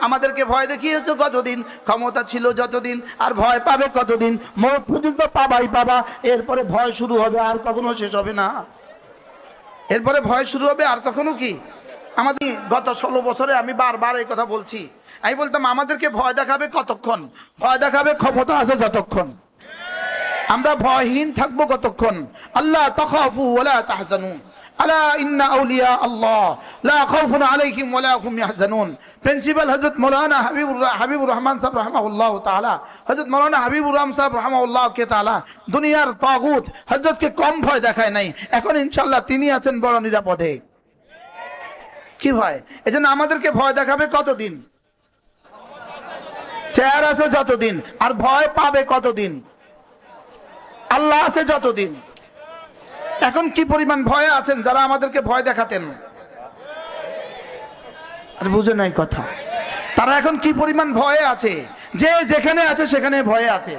আমাদেরকে ভয় দেখিয়েছো কতদিন, ক্ষমতা ছিল যতদিন, আর ভয় পাবে কতদিন? মৌত পর্যন্ত পাবাই পাবা, এরপরে ভয় শুরু হবে, আর কখনো শেষ হবে না। এরপরে ভয় শুরু হবে, আর কখনো কি? আমাদের গত 16 বছরে আমি বারবার এই কথা বলছি। আমি বলতাম আমাদেরকে ভয় দেখাবে কতক্ষণ? ভয় দেখাবে ক্ষমতা আছে যতক্ষণ। আমরা ভয়হীন থাকবো কতক্ষণ? আল্লাহ তাখাফু ওয়ালা তাহজানু আলা ইন্না আউলিয়া আল্লাহ লা খাউফুন আলাইহিম ওয়ালা হুম ইয়াহজানুন। প্রিন্সিপাল হযরত মাওলানা হাবিবুর রহমান সাহেব রাহমাহুল্লাহ তাআলা, হযরত মাওলানা হাবিবুর রহমান সাহেব রাহমাহুল্লাহ কে তাআলা দুনিয়ার তাগুত হযরতকে কম ভয় দেখায় নাই। এখন ইনশাআল্লাহ তিনি আছেন বড় নিরাপদে। কি ভয়? এজন্য আমাদেরকে ভয় দেখাবে কতদিন? চেয়ার আছে যতদিন, আর ভয় পাবে কতদিন? আল্লাহ আছে যতদিন। এখন কি পরিমাণ ভয়ে আছেন যারা আমাদেরকে ভয় দেখাতেন? আর বুঝে নাই কথা। তারা এখন কি পরিমাণ ভয়ে আছে? যে যেখানে আছে সেখানে ভয়ে আছে।